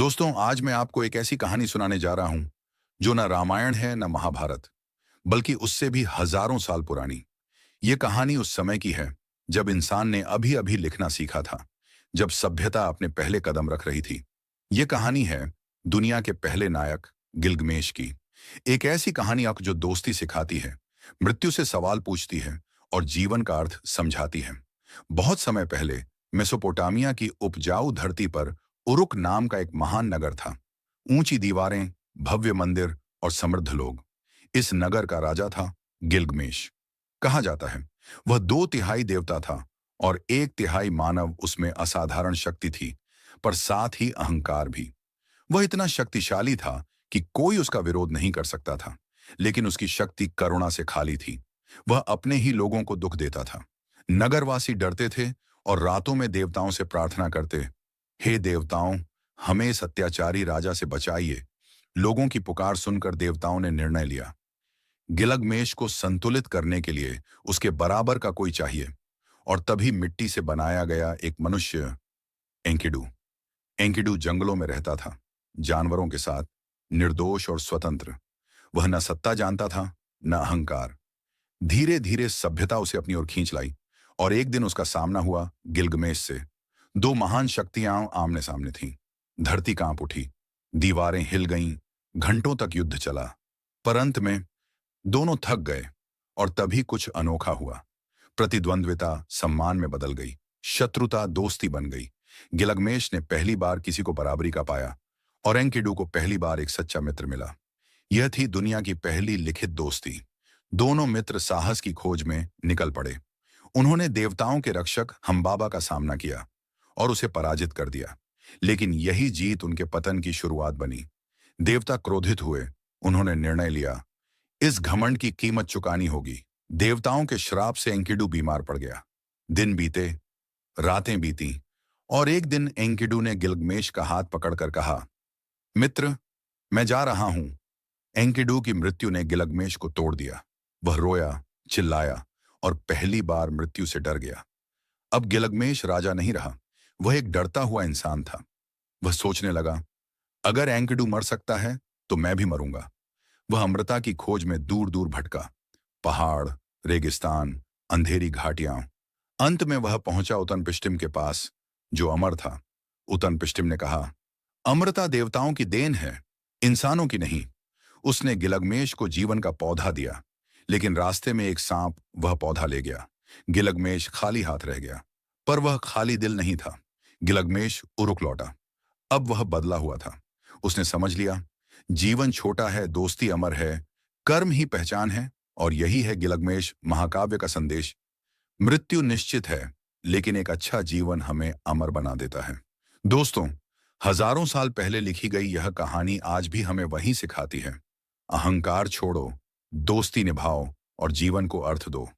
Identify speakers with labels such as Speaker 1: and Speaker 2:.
Speaker 1: दोस्तों, आज मैं आपको एक ऐसी कहानी सुनाने जा रहा हूं जो न रामायण है न महाभारत, बल्कि उससे भी हजारों साल पुरानी। ये कहानी उस समय की है जब इंसान ने अभी अभी लिखना सीखा था, जब सभ्यता अपने पहले कदम रख रही थी। ये कहानी है दुनिया के पहले नायक गिलगमेश की। एक ऐसी कहानी जो दोस्ती सिखाती है, मृत्यु से सवाल पूछती है और जीवन का अर्थ समझाती है। बहुत समय पहले मेसोपोटामिया की उपजाऊ धरती पर उरुक नाम का एक महान नगर था। ऊंची दीवारें, भव्य मंदिर और समृद्ध लोग। इस नगर का राजा था गिलगमेश। कहा जाता है वह 2/3 देवता था और 1/3 मानव। उसमें असाधारण शक्ति थी, पर साथ ही अहंकार भी। वह इतना शक्तिशाली था कि कोई उसका विरोध नहीं कर सकता था, लेकिन उसकी शक्ति करुणा से खाली थी। वह अपने ही लोगों को दुख देता था। नगरवासी डरते थे और रातों में देवताओं से प्रार्थना करते, हे देवताओं, हमें इस अत्याचारी राजा से बचाइए। लोगों की पुकार सुनकर देवताओं ने निर्णय लिया, गिलगमेश को संतुलित करने के लिए उसके बराबर का कोई चाहिए। और तभी मिट्टी से बनाया गया एक मनुष्य, एंकिडू। एंकिडू जंगलों में रहता था, जानवरों के साथ, निर्दोष और स्वतंत्र। वह न सत्ता जानता था, न अहंकार। धीरे धीरे सभ्यता उसे अपनी ओर खींच लाई और एक दिन उसका सामना हुआ गिलगमेश से। दो महान शक्तियां आमने सामने थीं। धरती कांप उठी, दीवारें हिल गईं, घंटों तक युद्ध चला। पर अंत में दोनों थक गए और तभी कुछ अनोखा हुआ। प्रतिद्वंद्विता सम्मान में बदल गई, शत्रुता दोस्ती बन गई। गिलगमेश ने पहली बार किसी को बराबरी का पाया और एंकिडू को पहली बार एक सच्चा मित्र मिला। यह थी दुनिया की पहली लिखित दोस्ती। दोनों मित्र साहस की खोज में निकल पड़े। उन्होंने देवताओं के रक्षक हमबाबा का सामना किया और उसे पराजित कर दिया। लेकिन यही जीत उनके पतन की शुरुआत बनी। देवता क्रोधित हुए। उन्होंने निर्णय लिया, इस घमंड की कीमत चुकानी होगी। देवताओं के श्राप से एंकिडू बीमार पड़ गया। दिन बीते, रातें बीती और एक दिन एंकिडू ने गिलगमेश का हाथ पकड़कर कहा, मित्र, मैं जा रहा हूं। एंकिडू की मृत्यु ने गिलगमेश को तोड़ दिया। वह रोया, चिल्लाया और पहली बार मृत्यु से डर गया। अब गिलगमेश राजा नहीं रहा, वह एक डरता हुआ इंसान था। वह सोचने लगा, अगर एंकिडू मर सकता है तो मैं भी मरूंगा। वह अमृता की खोज में दूर दूर भटका, पहाड़, रेगिस्तान, अंधेरी घाटियां। अंत में वह पहुंचा उतनपिष्टिम के पास, जो अमर था। उतनपिष्टिम ने कहा, अमृता देवताओं की देन है, इंसानों की नहीं। उसने गिलगमेश को जीवन का पौधा दिया, लेकिन रास्ते में एक सांप वह पौधा ले गया। गिलगमेश खाली हाथ रह गया, पर वह खाली दिल नहीं था। गिलगमेश उरुक लौटा। अब वह बदला हुआ था। उसने समझ लिया, जीवन छोटा है, दोस्ती अमर है, कर्म ही पहचान है। और यही है गिलगमेश महाकाव्य का संदेश। मृत्यु निश्चित है, लेकिन एक अच्छा जीवन हमें अमर बना देता है। दोस्तों, हजारों साल पहले लिखी गई यह कहानी आज भी हमें वही सिखाती है, अहंकार छोड़ो, दोस्ती निभाओ और जीवन को अर्थ दो।